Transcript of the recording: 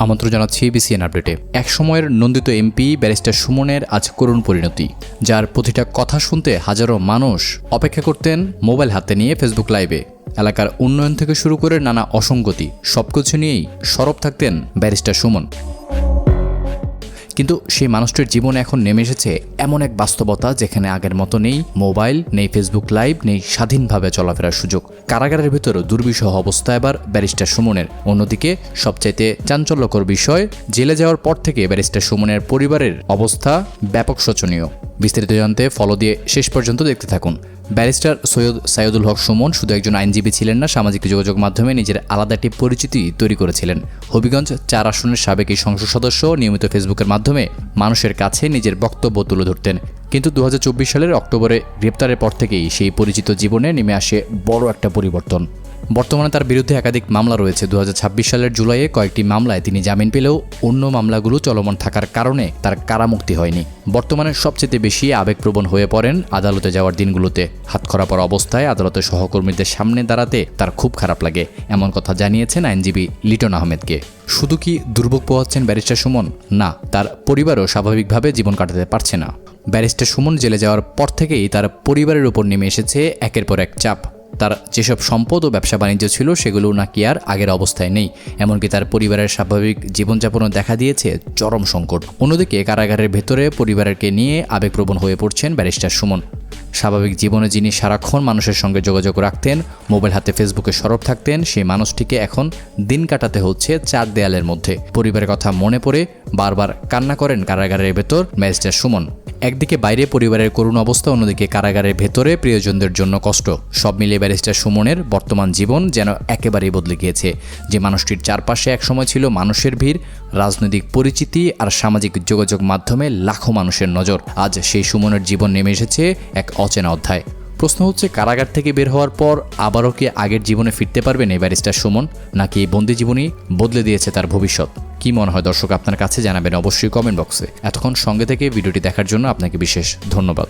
আমন্ত্রণ জানাচ্ছি বিসিএন আপডেটে। এক সময়ের নন্দিত এমপি ব্যারিস্টার সুমনের আজ করুণ পরিণতি, যার প্রতিটা কথা শুনতে হাজারো মানুষ অপেক্ষা করতেন মোবাইল হাতে নিয়ে ফেসবুক লাইভে। এলাকার উন্নয়ন থেকে শুরু করে নানা অসঙ্গতি সবকিছু নিয়েই সরব থাকতেন ব্যারিস্টার সুমন। কিন্তু সেই মানুষটির জীবনে এখন নেমে এসেছে এমন এক বাস্তবতা যেখানে আগের মতো নেই মোবাইল, নেই ফেসবুক লাইভ, নেই স্বাধীনভাবে চলাফেরার সুযোগ। কারাগারের ভিতর দুর্বিষহ অবস্থা এবার ব্যারিস্টার সুমনের। অন্যদিকে সবচাইতে চাঞ্চল্যকর বিষয়, জেলে যাওয়ার পর থেকে ব্যারিস্টার সুমনের পরিবারের অবস্থা ব্যাপক শোচনীয়। বিস্তারিত জানতে ফলো দিয়ে শেষ পর্যন্ত দেখতে থাকুন। ব্যারিস্টার সৈয়দ সাইদুল হক সুমন শুধু একজন আইনজীবী ছিলেন না, সামাজিক যোগাযোগ মাধ্যমে নিজের আলাদা একটি পরিচিতি তৈরি করেছিলেন। হবিগঞ্জ ৪ আসনের সাবেক এই সংসদ সদস্য নিয়মিত ফেসবুকের মাধ্যমে মানুষের কাছে নিজের বক্তব্য তুলে ধরতেন। কিন্তু ২০২৪ সালের অক্টোবরে গ্রেপ্তারের পর থেকেই সেই পরিচিত জীবনে নেমে আসে বড় একটা পরিবর্তন। বর্তমানে তার বিরুদ্ধে একাধিক মামলা রয়েছে। ২০২৬ সালের জুলাইয়ে কয়েকটি মামলায় তিনি জামিন পেলেও অন্য মামলাগুলো চলমান থাকার কারণে তার কারামুক্তি হয়নি। বর্তমানে সবচেয়ে বেশি আবেগপ্রবণ হয়ে পড়েন আদালতে যাওয়ার দিনগুলোতে। হাতখরা পড়া অবস্থায় আদালতের সহকর্মীদের সামনে দাঁড়াতে তার খুব খারাপ লাগে, এমন কথা জানিয়েছেন আইনজীবী লিটন আহমেদকে। শুধু কি দুর্ভোগ পোহাচ্ছেন ব্যারিস্টার সুমন? না, তার পরিবারও স্বাভাবিকভাবে জীবন কাটাতে পারছে না। ব্যারিস্টার সুমন জেলে যাওয়ার পর থেকেই তার পরিবারের উপর নেমে এসেছে একের পর এক চাপ। তার যেসব সম্পদ ও ব্যবসা বাণিজ্য ছিল সেগুলো নাকি আর আগের অবস্থায় নেই। এমনকি তার পরিবারের স্বাভাবিক জীবনযাপনও দেখা দিয়েছে চরম সংকট। অন্যদিকে কারাগারের ভেতরে পরিবারকে নিয়ে আবেগপ্রবণ হয়ে পড়ছেন ব্যারিস্টার সুমন। স্বাভাবিক জীবনে যিনি সারাক্ষণ মানুষের সঙ্গে যোগাযোগ রাখতেন, মোবাইল হাতে ফেসবুকে সরব থাকতেন, সেই মানুষটিকে এখন দিন কাটাতে হচ্ছে ৪ দেয়ালের মধ্যে। পরিবারের কথা মনে পড়ে বারবার কান্না করেন কারাগারের ভেতর ব্যারিস্টার সুমন। একদিকে বাইরে পরিবারের করুণ অবস্থা, অন্যদিকে কারাগারের ভেতরে প্রিয়জনদের জন্য কষ্ট। সব মিলিয়ে ব্যারিস্টার সুমনের বর্তমান জীবন যেন একেবারেই বদলে গিয়েছে। যে মানুষটির চারপাশে একসময় ছিল মানুষের ভিড়, রাজনৈতিক পরিচিতি আর সামাজিক যোগাযোগ মাধ্যমে লাখো মানুষের নজর, আজ সেই সুমনের জীবন নেমে এসেছে এক অচেনা অধ্যায়। প্রশ্ন হচ্ছে, কারাগার থেকে বের হওয়ার পর আবারও কি আগের জীবনে ফিরতে পারবেন এই ব্যারিস্টার সুমন, নাকি এই বন্দি জীবনই বদলে দিয়েছে তার ভবিষ্যৎ? কি মনে হয় দর্শক, আপনার কাছে জানাবেন অবশ্যই কমেন্ট বক্সে। এতক্ষণ সঙ্গে থেকে ভিডিওটি দেখার জন্য আপনাকে বিশেষ ধন্যবাদ।